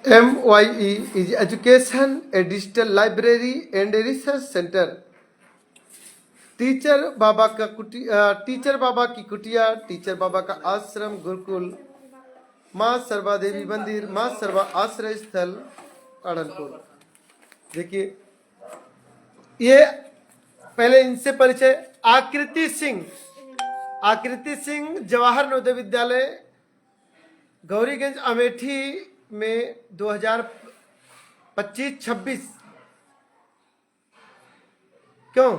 MYE is education, a digital library and a research center. Teacher बाबा की कुटिया, teacher बाबा का आश्रम गुरुकुल, माँ सर्वा देवी मंदिर, माँ सर्वा आश्रय स्थल आनंदपुर। देखिए ये पहले इनसे परिचय। आकृति सिंह जवाहर नवोदय विद्यालय गौरीगंज अमेठी में 2025-26 क्यों,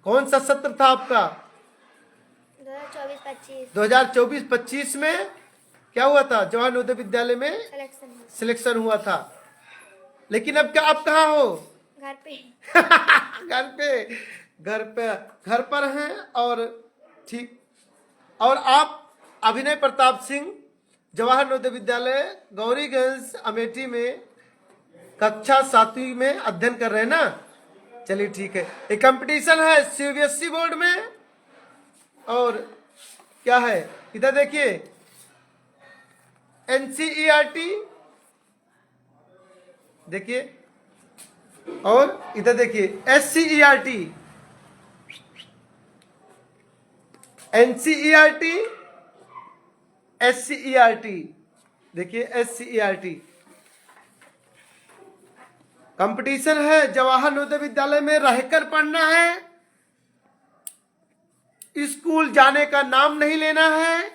कौन सा सत्र था आपका? 2024-25 में क्या हुआ था? जवाहर नवोदय विद्यालय में सिलेक्शन हुआ था। लेकिन अब क्या, आप कहाँ हो? घर पे घर पर हैं। और ठीक, और आप अभिनय प्रताप सिंह जवाहर नवोदय विद्यालय गौरीगंज अमेठी में कक्षा 7वीं में अध्ययन कर रहे हैं ना? चलिए ठीक है। एक कंपटीशन है सीबीएसई बोर्ड में, और क्या है इधर देखिए, एनसीईआरटी देखिए, और इधर देखिए एससीईआरटी, एनसीईआरटी, एससीईआरटी, देखिए एससीईआरटी कंपटीशन है। जवाहर नवोदय विद्यालय में रहकर पढ़ना है, स्कूल जाने का नाम नहीं लेना है,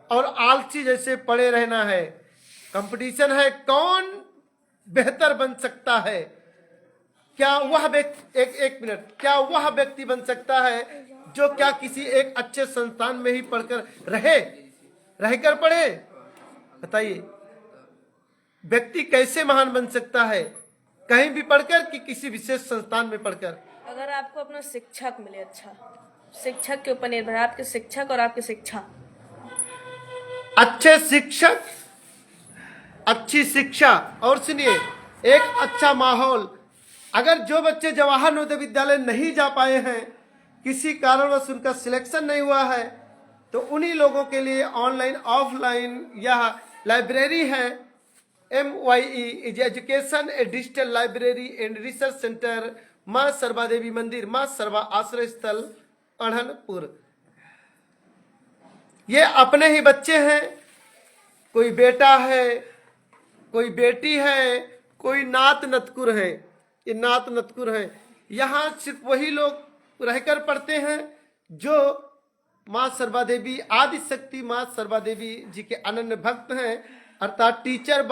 और आलसी जैसे पड़े रहना है। कंपटीशन है कौन बेहतर बन सकता है। क्या वह व्यक्ति, एक मिनट, क्या वह व्यक्ति बन सकता है जो क्या किसी एक अच्छे संस्थान में ही पढ़कर रहकर पढ़े? बताइए, व्यक्ति कैसे महान बन सकता है? कहीं भी पढ़कर कि किसी विशेष संस्थान में पढ़कर? अगर आपको अपना शिक्षक मिले, अच्छा शिक्षक के ऊपर निर्भर है, आपके शिक्षक और आपकी शिक्षा। अच्छे शिक्षक, अच्छी शिक्षा, और सुनिए एक अच्छा माहौल। अगर जो बच्चे जवाहर नवोदय विद्यालय नहीं जा पाए हैं, किसी कारणवश उनका सिलेक्शन नहीं हुआ है, तो उन्हीं लोगों के लिए ऑनलाइन ऑफलाइन यह लाइब्रेरी है। MYE is education, A digital library and research centre, माँ सर्वा देवी मंदिर, माँ सर्वा आश्रय स्थल अढ़नपुर। ये अपने ही बच्चे हैं, कोई बेटा है, कोई बेटी है, कोई नात नतकुर है। ये नात नतकुर है। यहाँ सिर्फ वही लोग रहकर पढ़ते हैं जो माँ सर्वा देवी आदि शक्ति माँ सर्वा देवी जी के अनन्य भक्त हैं, अर्थात टीचर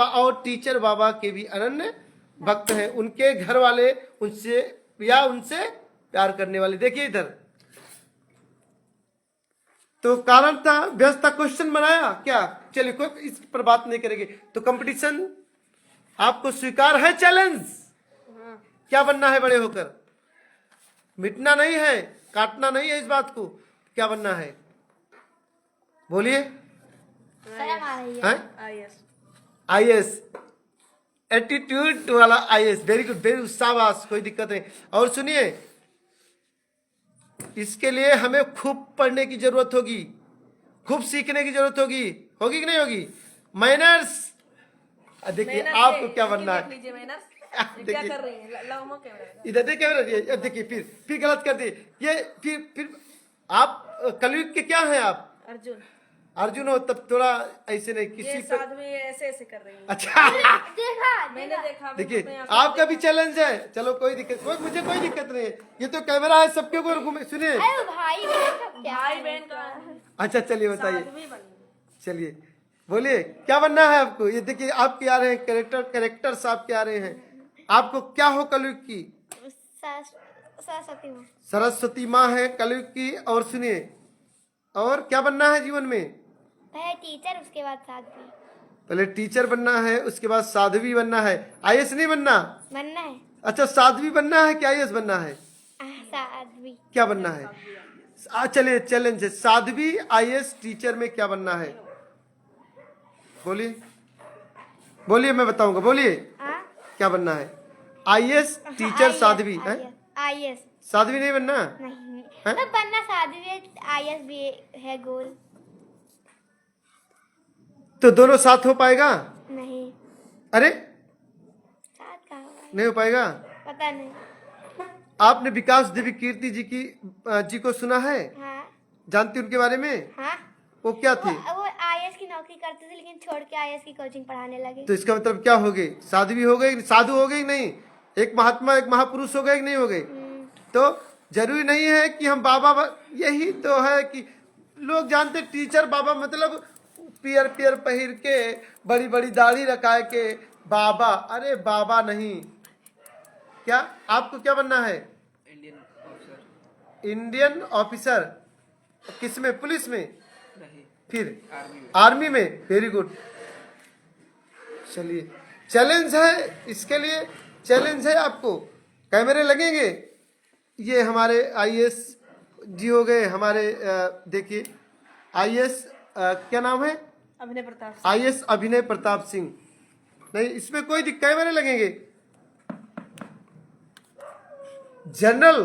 बाबा के भी अनन्य भक्त हैं। उनके घर वाले उनसे प्यार करने वाले। देखिए इधर तो कारण था, व्यवस्था क्वेश्चन बनाया क्या? चलिए कोई इस पर बात नहीं करेंगे। तो कंपटीशन आपको स्वीकार है? चैलेंज क्या बनना है बड़े होकर? मिटना नहीं है, काटना नहीं है इस बात को। क्या बनना है बोलिए? आईएएस, एटीट्यूड वाला आईएएस। वेरी गुड, वेरी शाबाश, कोई दिक्कत नहीं। और सुनिए, इसके लिए हमें खूब पढ़ने की जरूरत होगी, खूब सीखने की जरूरत होगी कि नहीं होगी? मैनर्स। देखिए आपको क्या बनना है? क्या कर रही हैं? इधर देखिए, देखिए फिर गलत कर दिए। ये फिर आप कलयुग के क्या हैं आप? अर्जुन हो तब थोड़ा ऐसे नहीं, किसी साधवी ऐसे कर रही है। अच्छा मैंने देखा। देखिए आपका भी चैलेंज है। चलो कोई दिक्कत, मुझे कोई दिक्कत नहीं है। ये तो कैमरा है, सबके ऊपर घूमे। सुनिए भाई बहन का। अच्छा चलिए बताइए, चलिए बोलिए क्या बनना है आपको? ये देखिए आपके आ रहे हैं कैरेक्टर साहब के आ रहे हैं। आपको क्या हो कलयुग की? सरस्वती माँ है कलयुग की। और सुनिए, और क्या बनना है जीवन में? पहले टीचर, उसके बाद साध्वी। पहले टीचर बनना है, उसके बाद साध्वी बनना है। आईएएस नहीं बनना है। अच्छा, साध्वी बनना है कि आईएएस बनना है? साध्वी। क्या बनना है? चलिए चैलेंज है, साध्वी आईएएस टीचर में क्या बनना है? बोलिए बोलिए, मैं बताऊंगा। बोलिए क्या बनना है? आईएएस टीचर साध्वी है? आईएएस। साध्वी नहीं बनना? नहीं तो बनना साध्वी, आईएएस भी है गोल। तो दोनों साथ हो पाएगा? नहीं, अरे 7 कहाँ हुआ? नहीं हो पाएगा। पता नहीं। आपने विकास देवी कीर्ति जी को सुना है? हाँ जानती उनके बारे में? हाँ, वो क्या थी? वो आईएएस की नौकरी करते थे लेकिन छोड़ के आईएएस की कोचिंग पढ़ाने लगे। तो इसका मतलब क्या हो गई? साध्वी हो गई, साधु हो गई नहीं, एक महात्मा एक महापुरुष हो गए कि नहीं हो गए? तो जरूरी नहीं है कि हम यही तो है कि लोग जानते टीचर बाबा मतलब पियर पियर पहिर के बड़ी बड़ी दाढ़ी रखाए के बाबा। अरे बाबा नहीं, क्या आपको क्या बनना है? Indian officer. इंडियन ऑफिसर किस में? पुलिस में? नहीं, फिर आर्मी में। आर्मी में। Very good. चलिए, चैलेंज है, इसके लिए चैलेंज है आपको। कैमरे लगेंगे। ये हमारे आईएएस जी हो गए हमारे। देखिए आईएएस क्या नाम है? अभिनय प्रताप सिंह। आईएएस अभिनय प्रताप सिंह। नहीं, इसमें कोई कैमरे लगेंगे। जनरल,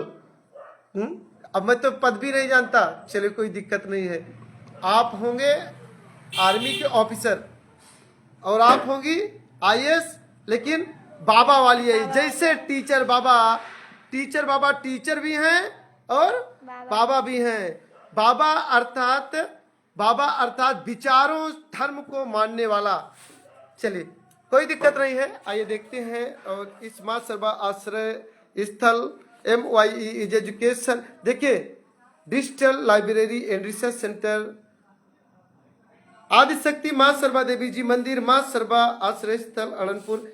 अब मैं तो पद भी नहीं जानता, चलिए कोई दिक्कत नहीं है। आप होंगे आर्मी के ऑफिसर और आप होंगी आईएएस, लेकिन बाबा वाली है। जैसे टीचर बाबा टीचर भी हैं और बाबा भी हैं। बाबा अर्थात विचारों धर्म को मानने वाला। चलिए कोई दिक्कत नहीं है, आइए देखते हैं। और इस माँ सर्वा आश्रय स्थल MYE इज एजुकेशन। देखिए digital library and research centre, Adishakti माँ सर्वा देवी जी मंदिर, माँ सर्वा आश्रय स्थल अनंतपुर।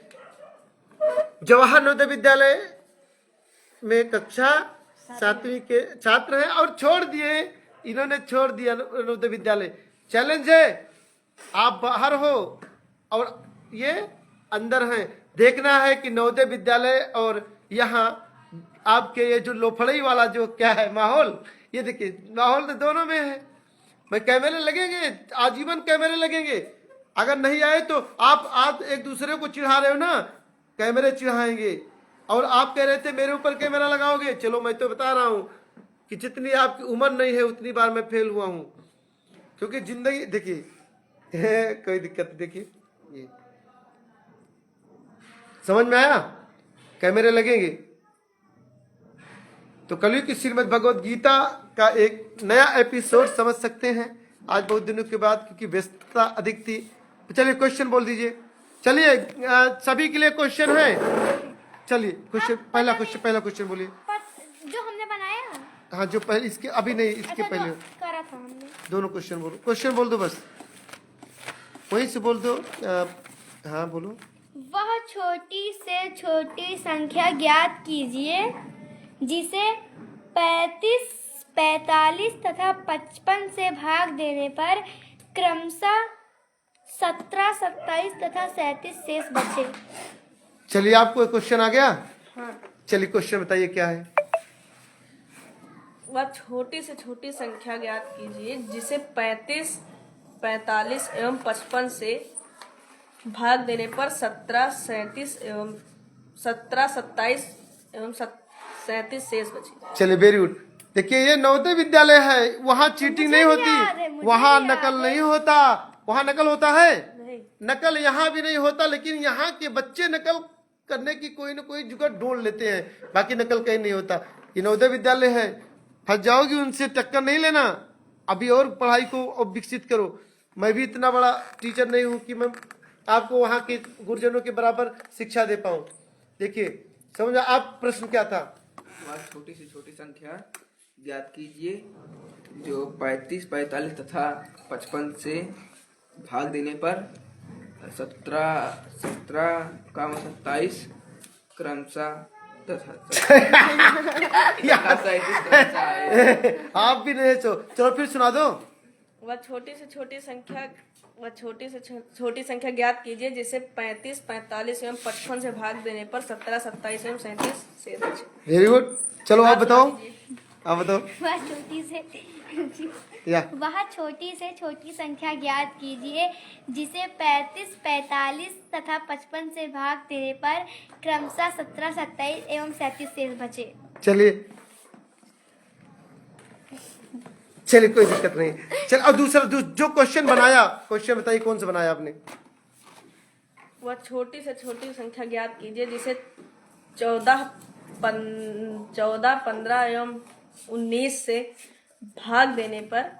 जवाहर नवोदय विद्यालय में कक्षा 7वीं के छात्र हैं और छोड़ दिए, इन्होंने छोड़ दिया नवोदय विद्यालय। चैलेंज है, आप बाहर हो और ये अंदर हैं। देखना है कि नवोदय विद्यालय और यहाँ आपके ये जो लोफड़ई वाला जो क्या है माहौल, ये देखिए माहौल तो दोनों में है। भाई कैमरे लगेंगे, आजीवन कैमरे लगेंगे। अगर नहीं आए तो आप एक दूसरे को चिढ़ा रहे हो ना, कैमरे चिढ़ाएंगे। और आप कह रहे थे मेरे ऊपर कैमरा लगाओगे। चलो मैं तो बता रहा हूँ कि जितनी आपकी उम्र नहीं है उतनी बार मैं फेल हुआ हूँ, क्योंकि जिंदगी देखिए कोई दिक्कत। देखिए ये समझ में आया? कैमरे लगेंगे तो कलयुग की श्रीमद् भगवद गीता का एक नया एपिसोड समझ सकते हैं आज बहुत दिनों के बाद, क्योंकि व्यस्तता अधिक थी। तो चलिए क्वेश्चन बोल दीजिए। चलिए सभी के लिए क्वेश्चन है। चलिए क्वेश्चन, पहला क्वेश्चन बोलिए। जो हमने बनाया, हाँ जो पहले, इसके अभी नहीं, इसके अच्छा, पहले जो करा था हमने। दोनों क्वेश्चन बोलो। क्वेश्चन बोल दो बस, वहीं से बोल दो। हाँ बोलो। वह छोटी से छोटी संख्या ज्ञात कीजिए जिसे 35, 45 तथा 55 से भाग देने पर क्रमशः 17, 27 तथा 37 शेष बचे। चलिए आपको क्वेश्चन आ गया? हाँ। चलिए क्वेश्चन बताइए क्या है। वह छोटी से छोटी संख्या ज्ञात कीजिए जिसे 35, 45 एवं 55 से भाग देने पर 17, 27 एवं 37 शेष बचे। चलिए वेरी गुड। देखिए ये नवोदय विद्यालय है, वहाँ चीटिंग नहीं याद है, होती, मुझे वहाँ याद नकल है। नहीं होता। वहाँ नकल होता है? नहीं। नकल यहाँ भी नहीं होता, लेकिन यहाँ के बच्चे नकल करने की कोई न कोई जुगाड़ ढूंढ लेते हैं, बाकी नकल कहीं नहीं होता। ये नवोदय विद्यालय है, फंस जाओगी, उनसे टक्कर नहीं लेना। अभी और पढ़ाई को विकसित करो। मैं भी इतना बड़ा टीचर नहीं हूँ कि मैं आपको वहाँ के गुरुजनों के बराबर शिक्षा दे पाऊँ। देखिए समझा? आप प्रश्न क्या था? वह छोटी से छोटी संख्या ज्ञात कीजिए जो 35, 45 तथा 55 से भाग देने पर 17 का 27 क्रमशः तथा 37 क्रमशः आए। आप भी नहीं चलो फिर सुना दो। वह छोटी से छोटी संख्या ज्ञात कीजिए जिसे 35, 45 एवं 55 से भाग देने पर 17, 27 एवं 37 शेष बचे। Very good. चलो आप बताओ, आप बताओ। वह छोटी से छोटी संख्या ज्ञात कीजिए जिसे 35, 45 तथा 55 से भाग देने पर क्रमशः 17, 27 एवं 37 शेष बचे। चलिए कोई दिक्कत नहीं। चल अब दूसरा जो क्वेश्चन बनाया, क्वेश्चन बताइए कौन सा बनाया आपने? वह छोटी से छोटी संख्या ज्ञात कीजिए जिसे 14, 15 एवं 19 से भाग देने पर।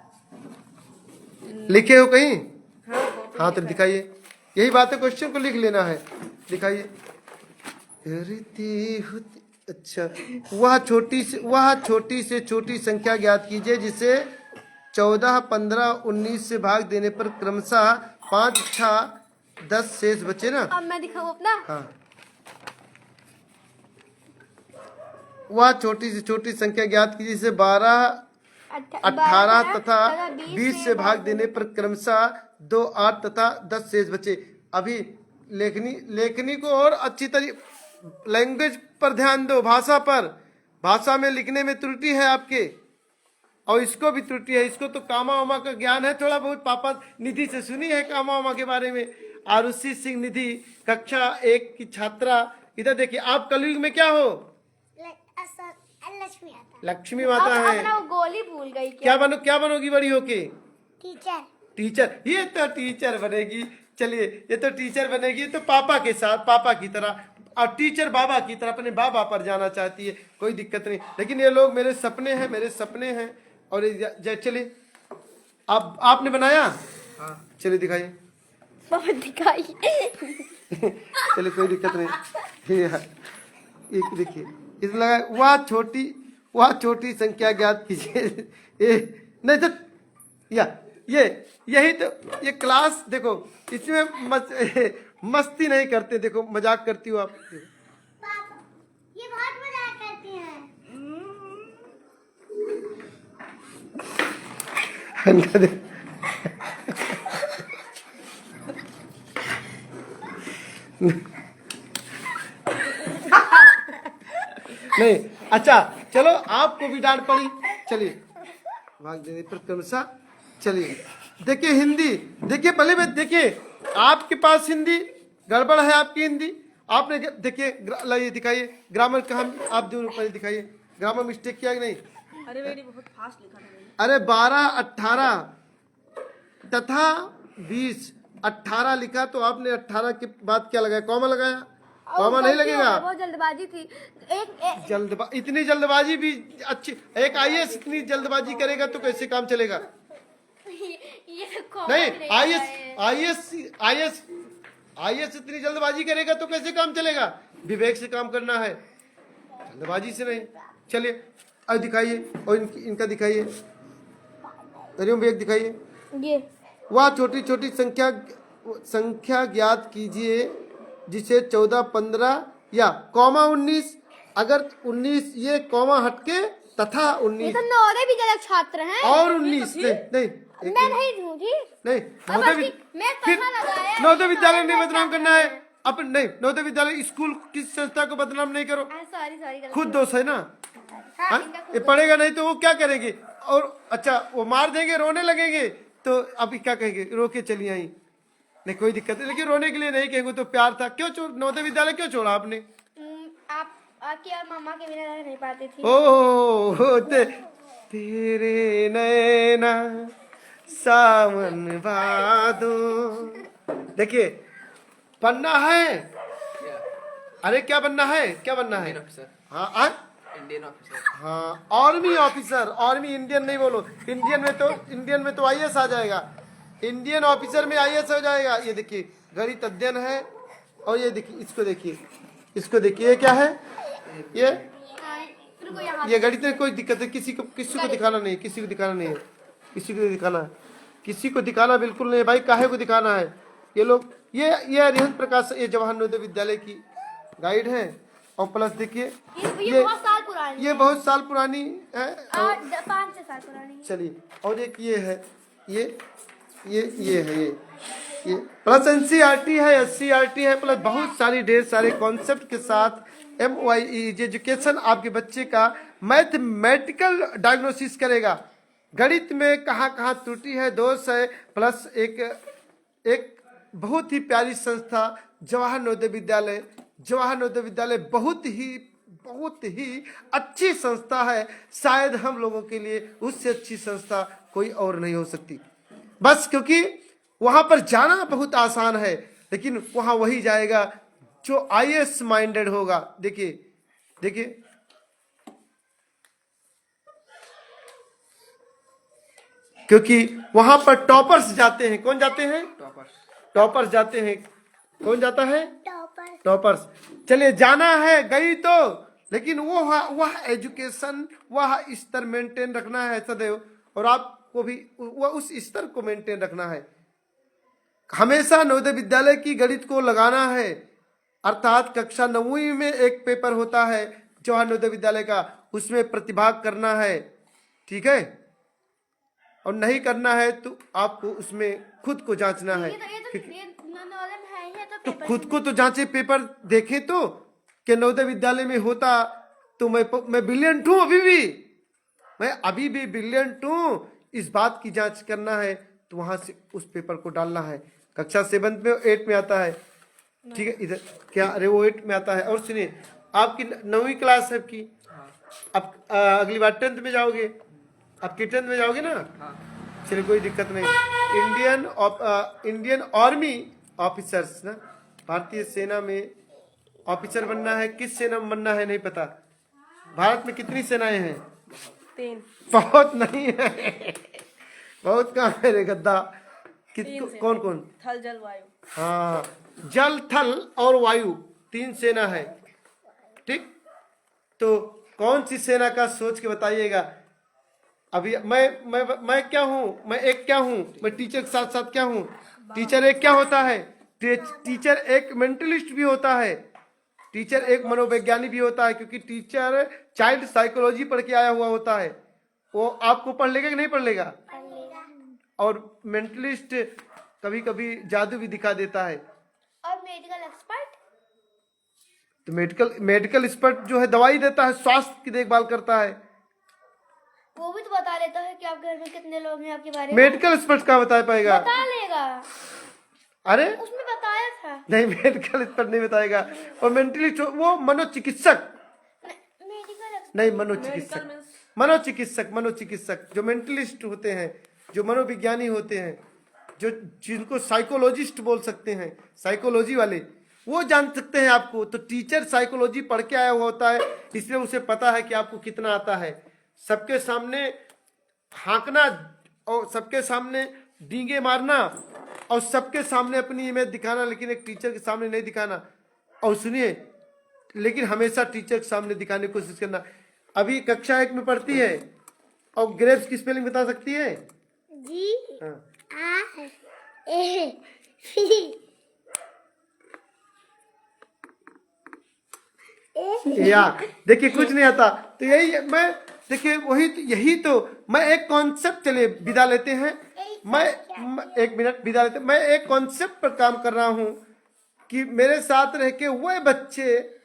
लिखे हो कहीं? हाँ, हाँ तो दिखाइए, यही बात है, क्वेश्चन को लिख लेना है, दिखाइए। अच्छा, वह छोटी से छोटी संख्या ज्ञात कीजिए जिसे 14, 15, 19 से भाग देने पर क्रमशः 5, 6, 10 शेष बचे ना। अब मैं दिखाऊं अपना। हाँ, वह छोटी से छोटी संख्या ज्ञात कीजिए जिसे 12, 18 तथा 20 से भाग देने पर क्रमशः 2, 8 तथा 10 शेष बचे। अभी लेखनी को और अच्छी तरीके, लैंग्वेज पर ध्यान दो, भाषा पर। भाषा में लिखने में त्रुटि है आपके, और इसको भी त्रुटि है। इसको तो कामा वामा का ज्ञान है थोड़ा बहुत, पापा निधि से सुनी है कामा वामा के बारे में। आरुषि सिंह निधि कक्षा 1 की छात्रा। इधर देखिए, आप कलयुग में क्या हो? लक्ष्मी आता। लक्ष्मी माता है। अपना वो गोली भूल गई क्या बनोगी बड़ी होके? टीचर। ये तो टीचर बनेगी। चलिए, ये तो टीचर बनेगी, तो पापा के साथ, पापा की तरह, और टीचर बाबा की तरह अपने बाबा पर जाना चाहती है, कोई दिक्कत नहीं। लेकिन ये लोग मेरे सपने हैं। और चलिए, अब आपने बनाया? हाँ। चलिए दिखाइए। दिखाइए। चलिए, कोई दिक्कत नहीं। एक देखिए, इस लगा, वह छोटी संख्या ज्ञात कीजिए। नहीं तो यही तो, ये क्लास देखो, इसमें मस्ती नहीं करते, देखो मजाक करती हो आप। ये बहुत मजाक करती हैं। नहीं, अच्छा चलो, आपको भी डांट पड़ी। चलिए, भाग देने पर क्रमशः। चलिए देखिए, हिंदी देखिए, पहले बात देखिए, आपके पास हिंदी गड़बड़ है, आपकी हिंदी। आपने देखिए, लाइए दिखाइए ग्रामर कहाँ, आप दोनों पहले दिखाइए, ग्रामर मिस्टेक किया कि नहीं? अरे मेरी बहुत फास्ट लिखा था मैंने। अरे 12, 18 तथा 20, 18 लिखा, तो आपने 18 के बाद क्या लगाया? कॉमा लगाया। कॉमा नहीं लगेगा, बहुत जल्दबाजी थी। इतनी जल्दबाजी भी अच्छी। एक आईएएस इतनी जल्दबाजी करेगा तो कैसे काम चलेगा? ये तो नहीं, आईएएस इतनी जल्दबाजी करेगा तो कैसे काम चलेगा? विवेक से काम करना है, जल्दबाजी से नहीं। चलिए, अब दिखाइए, और इनका दिखाइए, हरिओम विवेक दिखाइए। ये वह छोटी छोटी संख्या ज्ञात कीजिए जिसे 14, 15 या कॉमा 19, अगर 19 ये कॉमा हटके तथा 19, ये तो नवोदय विद्यालय छात्र हैं। और 19 नहीं मैं नहीं हूँ जी। नहीं, मैं कहाँ लगाया? नवोदय विद्यालय नहीं बदनाम करना है अपन। नहीं, नवोदय विद्यालय स्कूल किस संस्था को बदनाम नहीं करो, सॉरी खुद दोष है ना। हाँ, ये पढ़ेगा नहीं तो वो क्या करेंगे? और अच्छा, वो मार देंगे, रोने लगेंगे, तो अभी क्या कहेंगे? रो के चली आई। नहीं, कोई दिक्कत नहीं, लेकिन रोने के लिए नहीं कहेंगे, तो प्यार था। क्यों नवोदय विद्यालय क्यों छोड़ा आपने? आपकी और मामा के बिना रह नहीं पाती थी। ओ तेरे नैना सावन भादो। देखिए, पढ़ना है। अरे क्या बनना है? Indian officer. हाँ, इंडियन ऑफिसर। हाँ, आर्मी ऑफिसर। आर्मी इंडियन नहीं बोलो, इंडियन में तो आईएएस आ जाएगा। इंडियन ऑफिसर में आईएएस हो जाएगा। ये देखिए, गणित अध्ययन है, और ये देखिए, इसको देखिए, ये क्या है? ये गणित में कोई दिक्कत है? किसी को दिखाना नहीं, किसी को दिखाना बिल्कुल नहीं है भाई। काहे को दिखाना है? ये लोग, ये अरिहंत प्रकाश, ये जवाहर नवोदय विद्यालय की गाइड है। और प्लस देखिए, ये बहुत साल पुरानी, ये बहुत साल पुरानी है, 5-6 साल पुरानी। चलिए, और एक ये है, ये प्लस एनसीईआरटी है, एससीईआरटी है, प्लस बहुत सारी ढेर सारे कॉन्सेप्ट के साथ MYE एजुकेशन आपके बच्चे का मैथमेटिकल डायग्नोसिस करेगा। गणित में कहाँ त्रुटि है, दोष है, प्लस एक बहुत ही प्यारी संस्था जवाहर नवोदय विद्यालय बहुत ही अच्छी संस्था है। शायद हम लोगों के लिए उससे अच्छी संस्था कोई और नहीं हो सकती। बस क्योंकि वहां पर जाना बहुत आसान है, लेकिन वहां वही जाएगा जो आईएएस माइंडेड होगा। देखिए देखिए, क्योंकि वहां पर टॉपर्स जाते हैं। कौन जाते हैं? टॉपर्स। टॉपर्स जाते हैं। कौन जाता है? टॉपर्स। चलिए, जाना है गई तो, लेकिन वह एजुकेशन, वह स्तर मेंटेन रखना है सदैव, और आपको भी वह उस स्तर को मेंटेन रखना है। हमेशा नवोदय विद्यालय की गणित को लगाना है, अर्थात कक्षा 9वीं में एक पेपर होता है जवाहर नवोदय विद्यालय का, उसमें प्रतिभाग करना है। ठीक है, और नहीं करना है तो आपको उसमें खुद को जांचना है। खुद को तो जांचे, पेपर देखे तो कि नवोदय विद्यालय में होता तो मैं ब्रिलियंट हूं, मैं अभी भी ब्रिलियंट हूं, इस बात की जांच करना है। तो वहां से उस पेपर को डालना है। कक्षा 7 में 8 में आता है। ठीक है, इधर क्या, अरे वो 8 में आता है। और सुनिए, आपकी 9वीं क्लास है आपकी, अब अगली बार 10th में जाओगे, आपकी 10th में जाओगे ना? चलिए, कोई दिक्कत नहीं। इंडियन आर्मी ऑफिसर्स ना, भारतीय सेना में ऑफिसर बनना है। किस सेना में बनना है नहीं पता। भारत में कितनी सेनाएं हैं? 3। बहुत नहीं है, बहुत कम है रे गद्दा। कौन कौन? थल जल वायु। हाँ, जल थल और वायु 3 सेना है। ठीक, तो कौन सी सेना का सोच के बताइएगा। अभी मैं क्या हूँ? मैं एक क्या हूँ? मैं टीचर के साथ साथ क्या हूँ? टीचर एक क्या होता है? टीचर एक मेंटलिस्ट भी होता है, टीचर एक मनोवैज्ञानिक भी होता है, क्योंकि टीचर चाइल्ड साइकोलॉजी पढ़ के आया हुआ होता है। वो आपको पढ़ लेगा कि नहीं पढ़ लेगा? और मेंटलिस्ट कभी कभी जादू भी दिखा देता है। और मेडिकल एक्सपर्ट? तो मेडिकल एक्सपर्ट जो है दवाई देता है, स्वास्थ्य की देखभाल करता है। वो भी तो बता लेता है कि आपके घर में कितने लोग हैं आपके बारे में। मेडिकल एक्सपर्ट क्या बता पाएगा? बता लेगा, अरे उसमें बताया था। नहीं, मेडिकल एक्सपर्ट नहीं बताएगा। और मेंटलिस्ट वो मनोचिकित्सक नहीं, मनोचिकित्सक जो मेंटलिस्ट होते हैं, जो मनोविज्ञानी होते हैं, जो जिनको साइकोलॉजिस्ट बोल सकते हैं, साइकोलॉजी वाले, वो जान सकते हैं आपको। तो टीचर साइकोलॉजी पढ़ के आया हुआ होता है, इसलिए उसे पता है कि आपको कितना आता है। सबके सामने हाँकना और सबके सामने डींगे मारना और सबके सामने अपनी इमेज दिखाना, लेकिन एक टीचर के सामने नहीं दिखाना। और सुनिए, लेकिन हमेशा टीचर के सामने दिखाने की कोशिश करना। अभी कक्षा 1 में पढ़ती है और ग्रेप्स की स्पेलिंग बता सकती है? जी, हाँ। या देखिए, कुछ नहीं आता। तो मैं देखिए, यही तो मैं एक कॉन्सेप्ट, चलिए विदा लेते हैं। मैं एक मिनट विदा लेते। मैं एक कॉन्सेप्ट पर काम कर रहा हूं कि मेरे साथ रह के वह बच्चे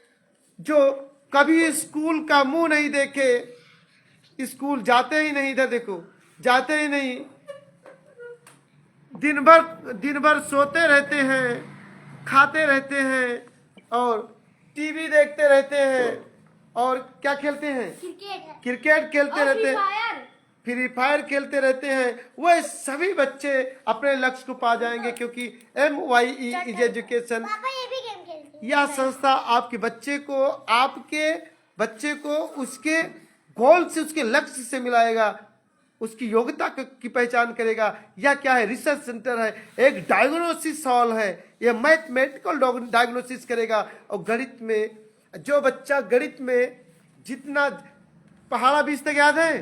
जो कभी स्कूल का मुंह नहीं देखे, स्कूल जाते ही नहीं, इधर देखो, जाते ही नहीं, दिन भर सोते रहते हैं, खाते रहते हैं और टीवी देखते रहते हैं और क्या खेलते हैं? क्रिकेट खेलते रहते हैं, फ्री फायर खेलते रहते हैं। वह सभी बच्चे अपने लक्ष्य को पा जाएंगे, क्योंकि MYE इज एजुकेशन। यह संस्था आपके बच्चे को उसके गोल से, उसके लक्ष्य से मिलाएगा, उसकी योग्यता की पहचान करेगा। यह क्या है? रिसर्च सेंटर है, एक डायग्नोसिस हॉल है। यह मैथमेटिकल डायग्नोसिस करेगा। और गणित में जो बच्चा गणित में जितना पहाड़ा 20 तक याद है,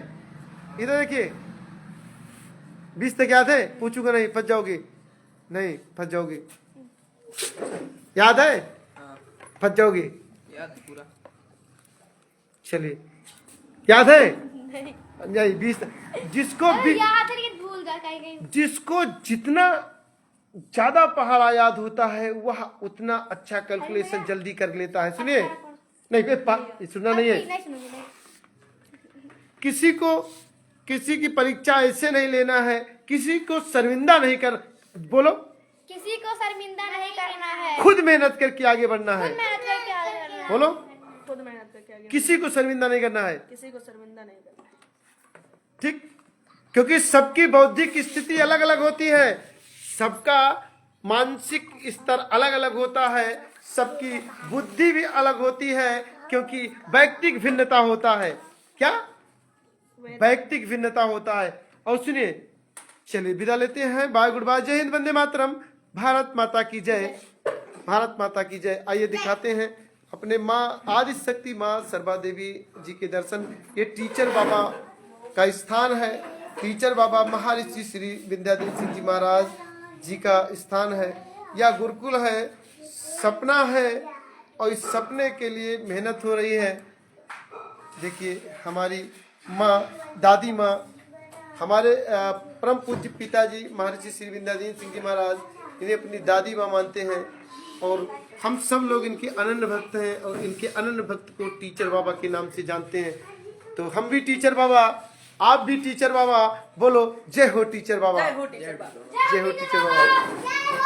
इधर देखिए, 20 तक याद है? पूछूंगा नहीं, फंस जाओगे, नहीं फंस जाओगे। याद है? फंस जाओगे। याद है पूरा। चलिए, याद है? नहीं, 20 जिसको भी याद है लेकिन भूल गया कहीं। जिसको जितना ज्यादा पहाड़ा याद होता है, वह उतना अच्छा कैलकुलेशन जल्दी कर लेता है। सुनिए, नहीं सुनना नहीं है। किसी की परीक्षा ऐसे नहीं लेना है, किसी को शर्मिंदा नहीं कर, बोलो, किसी को शर्मिंदा नहीं करना है, खुद मेहनत करके आगे बढ़ना है। मेहनत करके आगे बढ़ना है। बोलो, खुद मेहनत करके आगे, किसी को शर्मिंदा नहीं करना है। किसी को शर्मिंदा नहीं करना। ठीक, क्योंकि सबकी बौद्धिक स्थिति अलग अलग होती है, सबका मानसिक स्तर अलग अलग होता है, सबकी बुद्धि भी अलग होती है, क्योंकि वैयक्तिक भिन्नता होता है। क्या वैयक्तिक भिन्नता होता है। और सुनिए, चलिए विदा लेते हैं। बाय, गुड बाय, जय हिंद, वंदे मातरम, भारत माता की जय, भारत माता की जय। आइए दिखाते हैं अपने माँ आदि शक्ति माँ सरबा देवी जी के दर्शन। ये टीचर बाबा का स्थान है। टीचर बाबा महर्षि श्री विद्याधर सिंह जी महाराज जी का स्थान है। यह गुरुकुल है, सपना है, और इस सपने के लिए मेहनत हो रही है। देखिए हमारी माँ, दादी माँ, हमारे परम पूज्य पिताजी महर्षि श्री विद्याधर सिंह जी महाराज, इन्हें अपनी दादी माँ मानते हैं, और हम सब लोग इनके अनन्य भक्त हैं, और इनके अनन्य भक्त को टीचर बाबा के नाम से जानते हैं। तो हम भी टीचर बाबा, आप भी टीचर बाबा, बोलो जय हो टीचर बाबा, जय हो टीचर बाबा। जय हो टीचर बाबा।